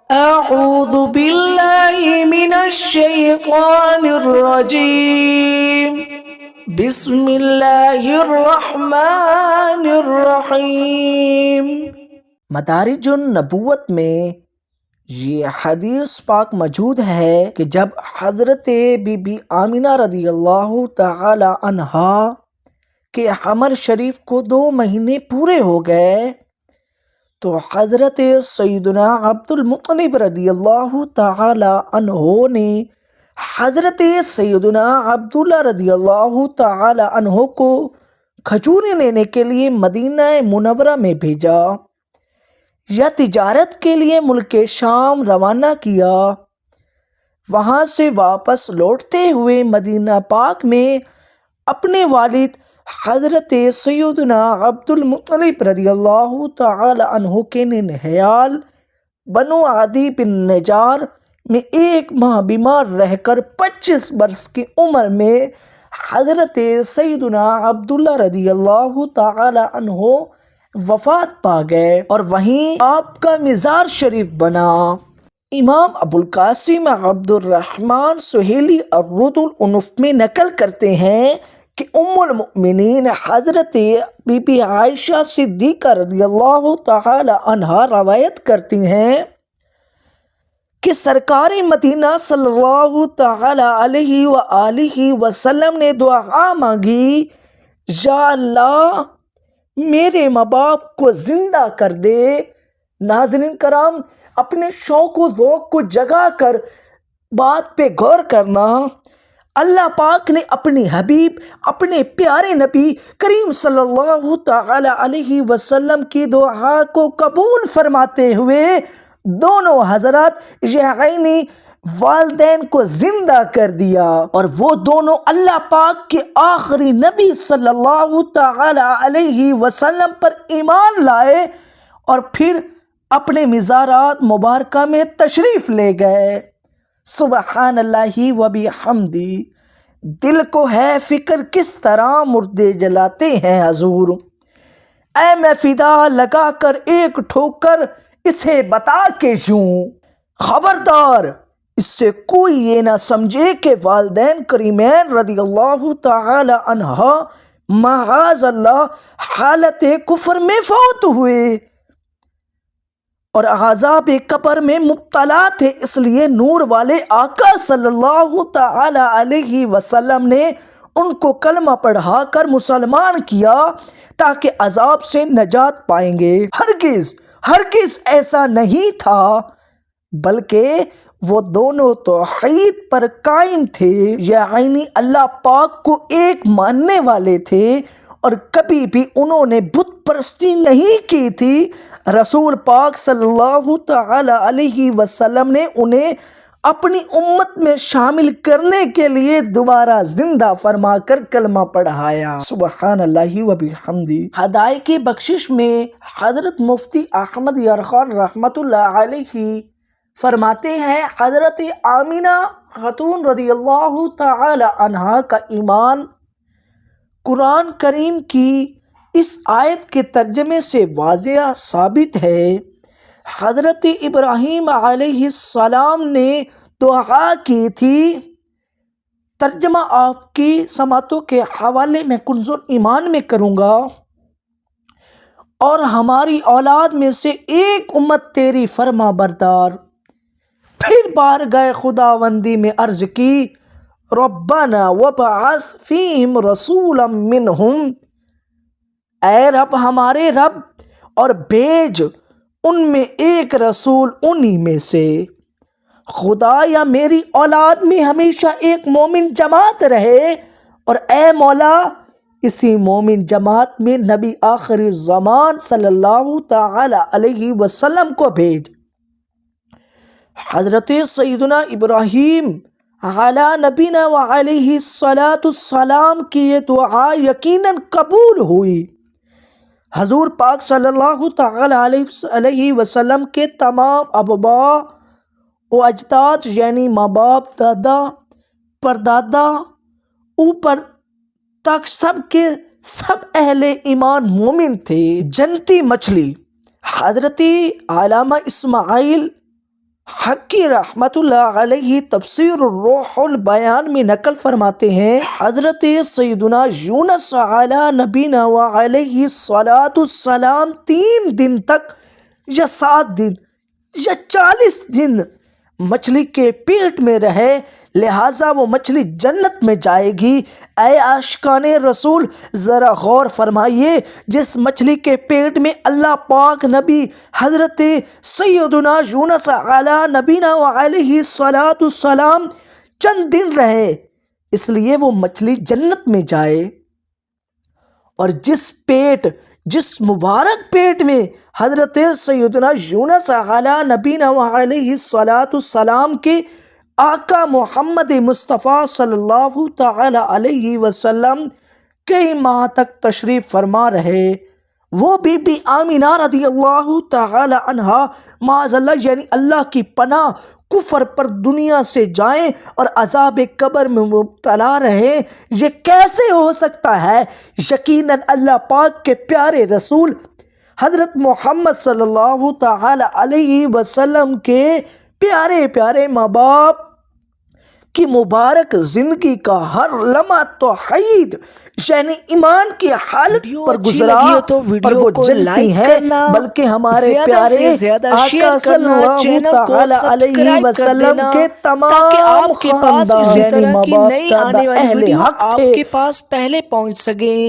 أعوذ بالله من الشيطان الرجيم بسم الله الرحمن الرحیم۔ مدارج النبوت میں یہ حدیث پاک موجود ہے کہ جب حضرت بی بی آمینہ رضی اللہ تعالی عنہا کے حمل شریف کو 2 مہینے پورے ہو گئے تو حضرت سیدنا عبد المطلب رضی اللہ تعالی عنہ نے حضرت سیدنا عبداللہ رضی اللہ تعالی عنہ کو کھجوریں لینے کے لیے مدینہ منورہ میں بھیجا یا تجارت کے لیے ملک شام روانہ کیا۔ وہاں سے واپس لوٹتے ہوئے مدینہ پاک میں اپنے والد حضرت سیدنا عبد المطلب رضی اللہ تعالی عنہ کے ننھیال بنو عدی بن نجار میں 1 ماہ بیمار رہ کر 25 برس کی عمر میں حضرت سیدنا عبداللہ رضی اللہ تعالی عنہ وفات پا گئے اور وہیں آپ کا مزار شریف بنا۔ امام ابو القاسم عبد الرحمن سہیلی الرد العنف میں نقل کرتے ہیں کہ ام المؤمنین حضرت بی بی عائشہ صدیقہ رضی اللہ تعالی عنہا روایت کرتی ہیں کہ سرکار مدینہ صلی اللہ تعالی علیہ وآلہ وسلم نے دعا مانگی، یا اللہ میرے ماں باپ کو زندہ کر دے۔ ناظرین کرام، اپنے شوق و ذوق کو جگا کر بات پہ غور کرنا۔ اللہ پاک نے اپنے حبیب، اپنے پیارے نبی کریم صلی اللہ تعالی علیہ وسلم کی دعا کو قبول فرماتے ہوئے دونوں حضرات یعنی والدین کو زندہ کر دیا، اور وہ دونوں اللہ پاک کے آخری نبی صلی اللہ تعالی علیہ وسلم پر ایمان لائے اور پھر اپنے مزارات مبارکہ میں تشریف لے گئے۔ سبحان اللہ و بحمدی۔ دل کو ہے فکر کس طرح مردے جلاتے ہیں حضور، اے میں فدا لگا کر 1 ٹھوکر اسے بتا کے یوں، خبردار اس سے کوئی یہ نہ سمجھے کہ والدین کریمین رضی اللہ تعالی عنہ معاذ اللہ حالت کفر میں فوت ہوئے اور عذاب قبر میں مبتلا تھے، اس لیے نور والے آقا صلی اللہ تعالی علیہ وسلم نے ان کو کلمہ پڑھا کر مسلمان کیا تاکہ عذاب سے نجات پائیں گے۔ ہرگز ایسا نہیں تھا، بلکہ وہ دونوں توحید پر قائم تھے، یعنی اللہ پاک کو ایک ماننے والے تھے اور کبھی بھی انہوں نے بت پرستی نہیں کی تھی۔ رسول پاک صلی اللہ تعالی علیہ وسلم نے انہیں اپنی امت میں شامل کرنے کے لیے دوبارہ زندہ فرما کر کلمہ پڑھایا۔ سبحان اللہ و بحمدی۔ ہدایہ کی بخشش میں حضرت مفتی احمد یارخان رحمۃ اللہ علیہ فرماتے ہیں، حضرت آمینہ خاتون رضی اللہ تعالی عنہا کا ایمان قرآن کریم کی اس آیت کے ترجمے سے واضح ثابت ہے۔ حضرت ابراہیم علیہ السلام نے دعا کی تھی، ترجمہ آپ کی سماعتوں کے حوالے میں کنز ایمان میں کروں گا، اور ہماری اولاد میں سے ایک امت تیری فرما بردار۔ پھر بارگاہ خداوندی میں عرض کی، ربنا وابعث فیہم رسولا منہم، اے رب ہمارے رب، اور بھیج ان میں ایک رسول انہی میں سے۔ خدا یا میری اولاد میں ہمیشہ ایک مومن جماعت رہے، اور اے مولا اسی مومن جماعت میں نبی آخر الزمان صلی اللہ تعالی علیہ وسلم کو بھیج۔ حضرت سیدنا ابراہیم علی نبینا وعلیہ السلام کی یہ دعا یقیناً قبول ہوئی۔ حضور پاک صلی اللہ تعالی علیہ وسلم کے تمام آباء و اجداد یعنی ماں باپ، دادا، پردادا، اوپر تک سب کے سب اہل ایمان مومن تھے۔ جنتی مچھلی حضرت علامہ اسماعیل حقی رحمت اللہ علیہ تفسیر الروح البیان میں نقل فرماتے ہیں، حضرت سیدنا یونس علی نبینا و علیہ السلام 3 دن تک یا 7 دن یا 40 دن مچھلی کے پیٹ میں رہے، لہٰذا وہ مچھلی جنت میں جائے گی۔ اے عاشقان رسول، ذرا غور فرمائیے، جس مچھلی کے پیٹ میں اللہ پاک نبی حضرت سیدنا یونس علی نبینا و علیہ السلام چند دن رہے، اس لیے وہ مچھلی جنت میں جائے، اور جس مبارک پیٹ میں حضرت سیدنا یونس علی نبینا و علیہ السلام کے آقا محمد مصطفیٰ صلی اللہ تعالی علیہ وسلم کئی ماہ تک تشریف فرما رہے، وہ بی بی آمینہ رضی اللہ تعالی عنہا معاذ اللہ یعنی اللہ کی پناہ کفر پر دنیا سے جائیں اور عذاب قبر میں مبتلا رہے، یہ کیسے ہو سکتا ہے؟ یقیناً اللہ پاک کے پیارے رسول حضرت محمد صلی اللہ تعالی علیہ وسلم کے پیارے پیارے ماں باپ کی مبارک زندگی کا ہر لمحہ توحید یعنی ایمان کی حالت پر گزرا، اور وہ جنتی ہیں، بلکہ ہمارے پیارے آقا صلی اللہ تعالی علیہ وسلم کے تمام خاندان یعنی ماں باپ اہل حق تھے۔ آپ کے پاس پہلے پہنچ سکیں۔